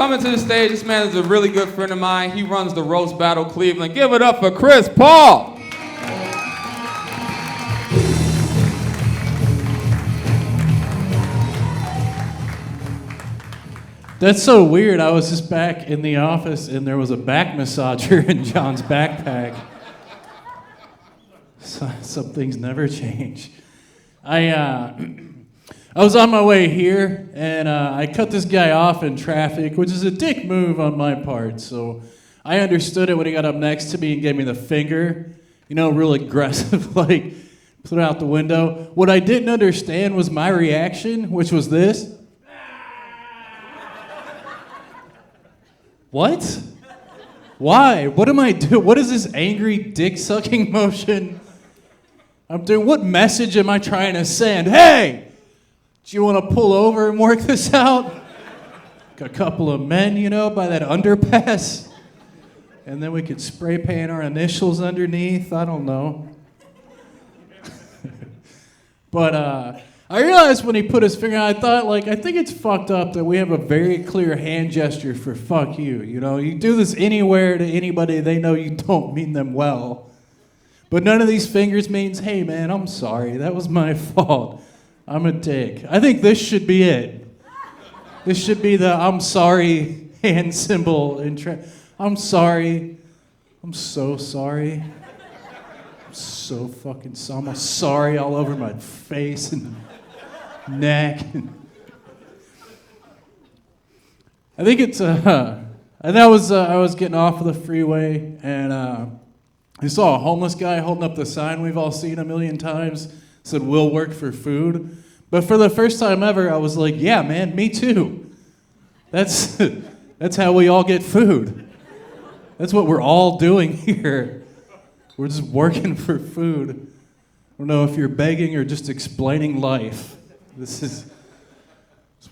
Coming to the stage, this man is a really good friend of mine. He runs the Roast Battle Cleveland. Give it up for Chris Paugh. That's so weird. I was just back in the office and there was a back massager in John's backpack. Some things never change. I was on my way here and I cut this guy off in traffic, which is a dick move on my part. So I understood it when he got up next to me and gave me the finger, you know, real aggressive, like put it out the window. What I didn't understand was my reaction, which was this. What? Why? What am I doing? What is this angry dick-sucking motion I'm doing? What message am I trying to send? Hey, do you want to pull over and work this out? Got a couple of men, you know, by that underpass. And then we could spray paint our initials underneath. I don't know. But I realized when he put his finger on, I think it's fucked up that we have a very clear hand gesture for fuck you. You know, you do this anywhere to anybody, they know you don't mean them well. But none of these fingers means, hey man, I'm sorry, that was my fault. I'm a dick. I think this should be it. This should be the I'm sorry hand symbol. I'm sorry. I'm so sorry. I'm so fucking sorry. I'm sorry all over my face and neck. I think it's and I was getting off of the freeway and I saw a homeless guy holding up the sign we've all seen a million times. It said we'll work for food. But for the first time ever, I was like, yeah, man, me too. That's how we all get food. That's what we're all doing here. We're just working for food. I don't know if you're begging or just explaining life. It's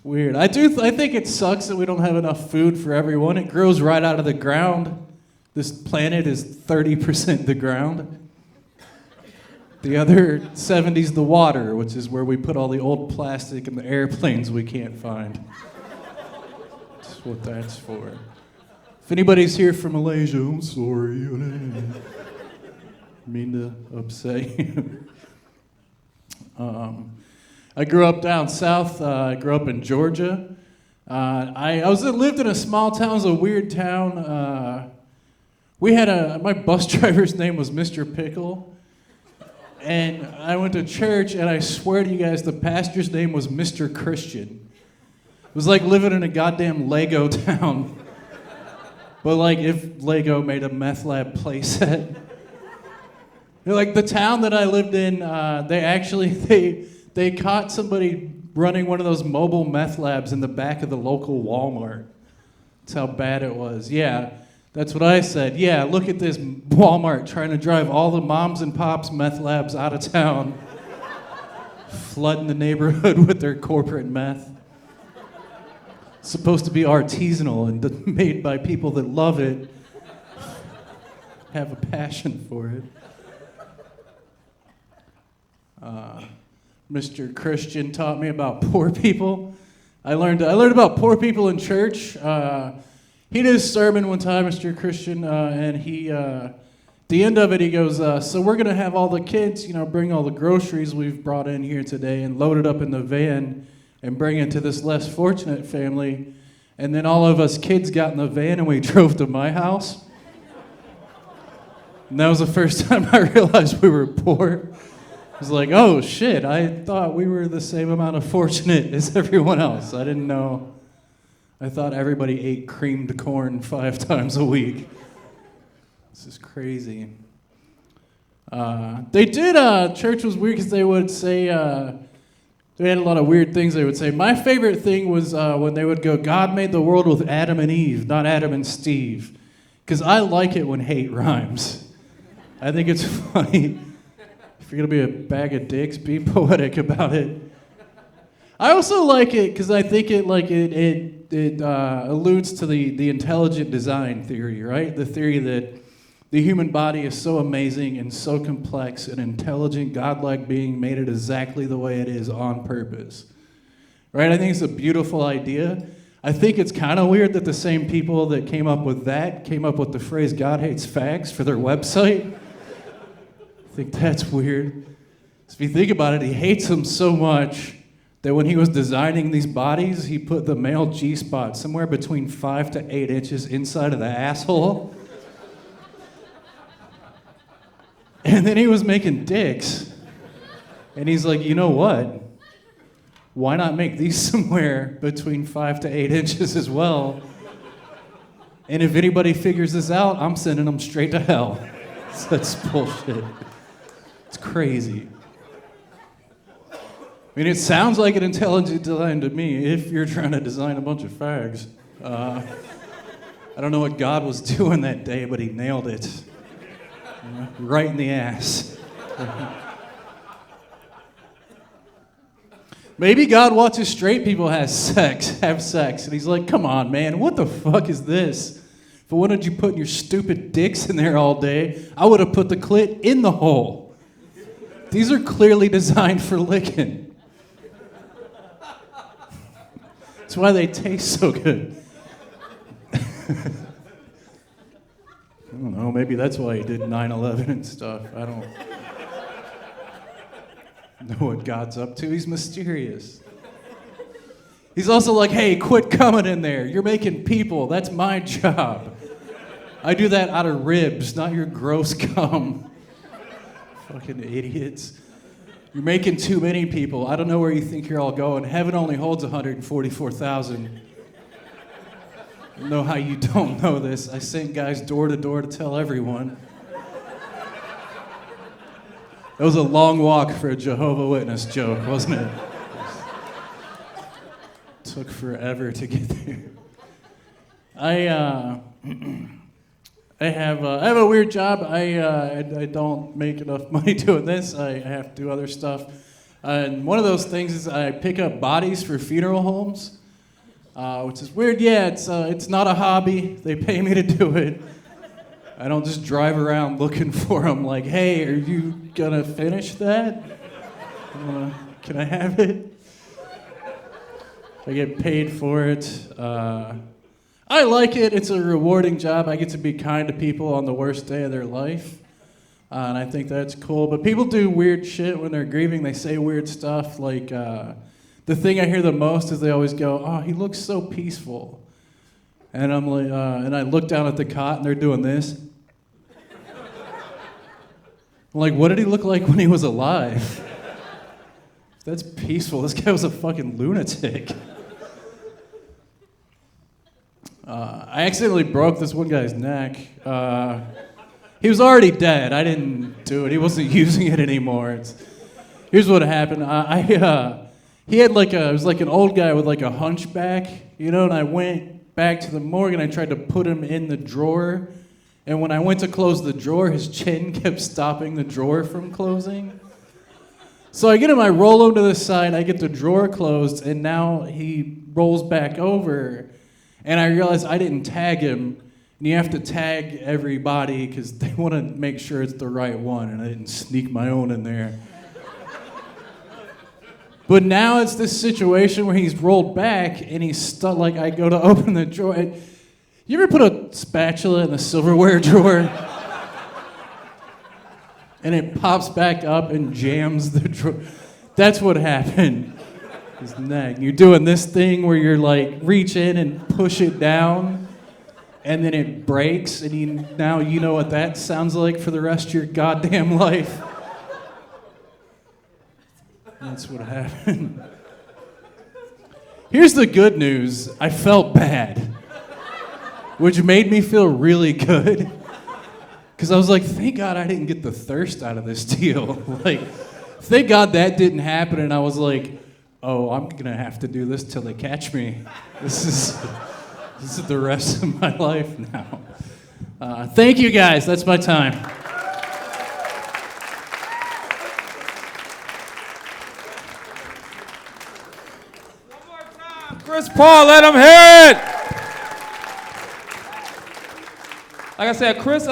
weird. I think it sucks that we don't have enough food for everyone. It grows right out of the ground. This planet is 30% the ground. The other 70's the water, which is where we put all the old plastic and the airplanes we can't find. That's what that's for. If anybody's here from Malaysia, I'm sorry. I didn't mean to upset you. I grew up down south. I grew up in Georgia. I lived in a small town. It was a weird town. My bus driver's name was Mr. Pickle. And I went to church, and I swear to you guys, the pastor's name was Mr. Christian. It was like living in a goddamn Lego town. But like if Lego made a meth lab playset. Like the town that I lived in, they caught somebody running one of those mobile meth labs in the back of the local Walmart. That's how bad it was. Yeah, that's what I said. Yeah, look at this Walmart trying to drive all the moms and pops meth labs out of town, flooding the neighborhood with their corporate meth. It's supposed to be artisanal and made by people that love it, have a passion for it. Mr. Christian taught me about poor people. I learned about poor people in church. He did his sermon one time, Mr. Christian, and he, at the end of it, he goes, so we're going to have all the kids, bring all the groceries we've brought in here today and load it up in the van and bring it to this less fortunate family. And then all of us kids got in the van and we drove to my house. And that was the first time I realized we were poor. I was like, oh shit, I thought we were the same amount of fortunate as everyone else. I didn't know. I thought everybody ate creamed corn 5 times a week. This is crazy. Church was weird because they would say, they had a lot of weird things they would say. My favorite thing was when they would go, God made the world with Adam and Eve, not Adam and Steve. Because I like it when hate rhymes. I think it's funny. If you're going to be a bag of dicks, be poetic about it. I also like it because I think it alludes to the intelligent design theory, right? The theory that the human body is so amazing and so complex, an intelligent, godlike being made it exactly the way it is on purpose, right? I think it's a beautiful idea. I think it's kind of weird that the same people that came up with the phrase "God hates fags" for their website. I think that's weird. So if you think about it, he hates them so much that when he was designing these bodies, he put the male G-spot somewhere between 5 to 8 inches inside of the asshole. And then he was making dicks. And he's like, you know what? Why not make these somewhere between 5 to 8 inches as well? And if anybody figures this out, I'm sending them straight to hell. So that's bullshit. It's crazy. I mean, it sounds like an intelligent design to me if you're trying to design a bunch of fags. I don't know what God was doing that day, but he nailed it. Right in the ass. Maybe God watches straight people have sex, and he's like, come on, man, what the fuck is this? If I wanted you putting your stupid dicks in there all day, I would have put the clit in the hole. These are clearly designed for licking. That's why they taste so good. I don't know, maybe that's why he did 9/11 and stuff. I don't know what God's up to. He's mysterious. He's also like, hey, quit coming in there. You're making people. That's my job. I do that out of ribs, not your gross cum. Fucking idiots. You're making too many people. I don't know where you think you're all going. Heaven only holds 144,000. I don't know how you don't know this. I sent guys door to door to tell everyone. It was a long walk for a Jehovah's Witness joke, wasn't it? Took forever to get there. I have a weird job. I don't make enough money doing this. I have to do other stuff. And one of those things is I pick up bodies for funeral homes, which is weird. Yeah, it's not a hobby. They pay me to do it. I don't just drive around looking for them like, hey, are you gonna finish that? Can I have it? I get paid for it. I like it. It's a rewarding job. I get to be kind to people on the worst day of their life. And I think that's cool. But people do weird shit when they're grieving. They say weird stuff. Like, the thing I hear the most is they always go, oh, he looks so peaceful. And I'm like, and I look down at the cot and they're doing this. I'm like, what did he look like when he was alive? That's peaceful. This guy was a fucking lunatic. I accidentally broke this one guy's neck. He was already dead. I didn't do it. He wasn't using it anymore. Here's what happened. He had it was like an old guy with like a hunchback, you know, and I went back to the morgue and I tried to put him in the drawer. And when I went to close the drawer, his chin kept stopping the drawer from closing. So I get him, I roll him to the side, I get the drawer closed, and now he rolls back over. And I realized I didn't tag him. And you have to tag everybody because they want to make sure it's the right one. And I didn't sneak my own in there. But now it's this situation where he's rolled back and he's stuck. Like I go to open the drawer. You ever put a spatula in the silverware drawer? And it pops back up and jams the drawer. That's what happened. His neck. You're doing this thing where you're like reach in and push it down, and then it breaks, and now you know what that sounds like for the rest of your goddamn life. That's what happened. Here's the good news. I felt bad, which made me feel really good. Because I was like, thank God I didn't get the thirst out of this deal. Like, thank God that didn't happen. And I was like, oh, I'm going to have to do this till they catch me. This is the rest of my life now. Thank you, guys. That's my time. One more time. Chris Paugh, let him hear it. Like I said, Chris,